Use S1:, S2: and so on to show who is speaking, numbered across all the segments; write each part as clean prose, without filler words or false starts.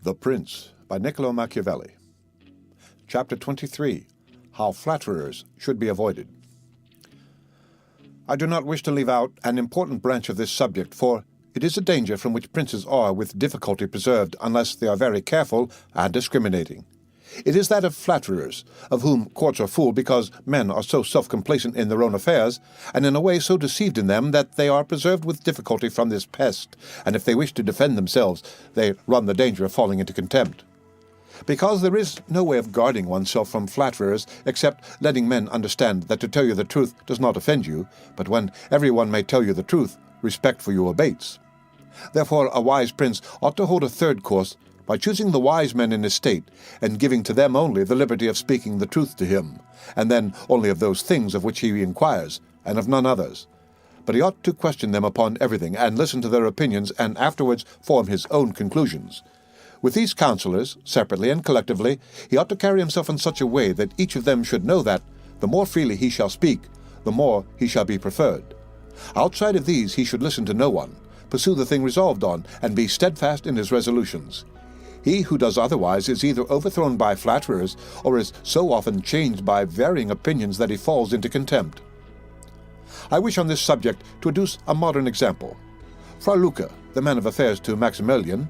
S1: The Prince by Niccolo Machiavelli. Chapter 23. How Flatterers Should be Avoided. I do not wish to leave out an important branch of this subject, for it is a danger from which princes are with difficulty preserved unless they are very careful and discriminating. It is that of flatterers, of whom courts are full because men are so self-complacent in their own affairs, and in a way so deceived in them that they are preserved with difficulty from this pest, and if they wish to defend themselves, they run the danger of falling into contempt. Because there is no way of guarding oneself from flatterers except letting men understand that to tell you the truth does not offend you, but when everyone may tell you the truth, respect for you abates. Therefore a wise prince ought to hold a third course by choosing the wise men in his state, and giving to them only the liberty of speaking the truth to him, and then only of those things of which he inquires, and of none others. But he ought to question them upon everything, and listen to their opinions, and afterwards form his own conclusions. With these counselors, separately and collectively, he ought to carry himself in such a way that each of them should know that, the more freely he shall speak, the more he shall be preferred. Outside of these he should listen to no one, pursue the thing resolved on, and be steadfast in his resolutions. He who does otherwise is either overthrown by flatterers, or is so often changed by varying opinions that he falls into contempt. I wish on this subject to adduce a modern example. Fra Luca, the man of affairs to Maximilian,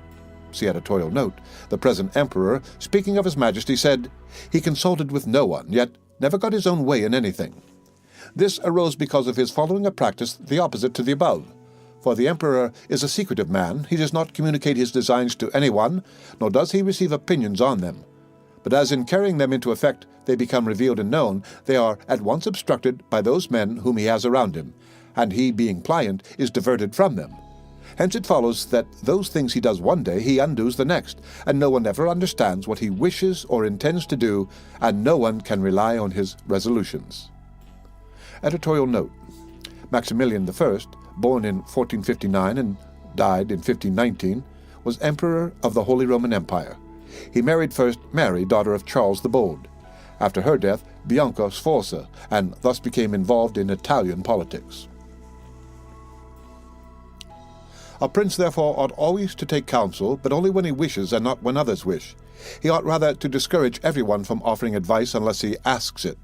S1: see editorial note, the present emperor, speaking of his majesty, said, "He consulted with no one, yet never got his own way in anything." This arose because of his following a practice the opposite to the above. For the emperor is a secretive man, he does not communicate his designs to anyone, nor does he receive opinions on them. But as in carrying them into effect they become revealed and known, they are at once obstructed by those men whom he has around him, and he, being pliant, is diverted from them. Hence it follows that those things he does one day he undoes the next, and no one ever understands what he wishes or intends to do, and no one can rely on his resolutions. Editorial note: Maximilian I, born in 1459 and died in 1519, was Emperor of the Holy Roman Empire. He married first Mary, daughter of Charles the Bold. After her death, Bianca Sforza, and thus became involved in Italian politics. A prince, therefore, ought always to take counsel, but only when he wishes and not when others wish. He ought rather to discourage everyone from offering advice unless he asks it.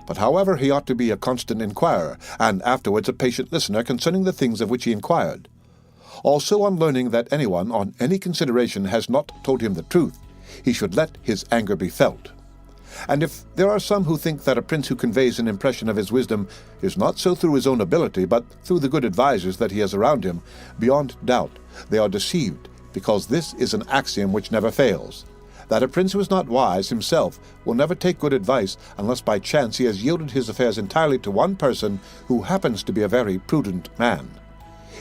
S1: But however, he ought to be a constant inquirer, and afterwards a patient listener concerning the things of which he inquired. Also, on learning that anyone, on any consideration, has not told him the truth, he should let his anger be felt. And if there are some who think that a prince who conveys an impression of his wisdom is not so through his own ability, but through the good advisers that he has around him, beyond doubt they are deceived, because this is an axiom which never fails, that a prince who is not wise himself will never take good advice unless by chance he has yielded his affairs entirely to one person who happens to be a very prudent man.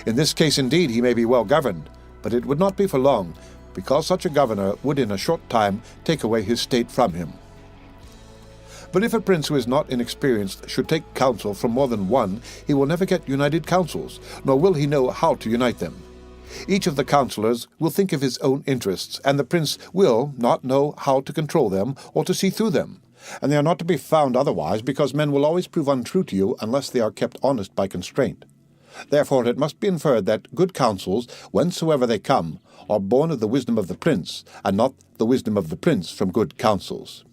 S1: In this case indeed he may be well governed, but it would not be for long, because such a governor would in a short time take away his state from him. But if a prince who is not inexperienced should take counsel from more than one, he will never get united counsels, nor will he know how to unite them. Each of the counselors will think of his own interests, and the prince will not know how to control them or to see through them. And they are not to be found otherwise, because men will always prove untrue to you unless they are kept honest by constraint. Therefore it must be inferred that good counsels, whensoever they come, are born of the wisdom of the prince, and not the wisdom of the prince from good counsels.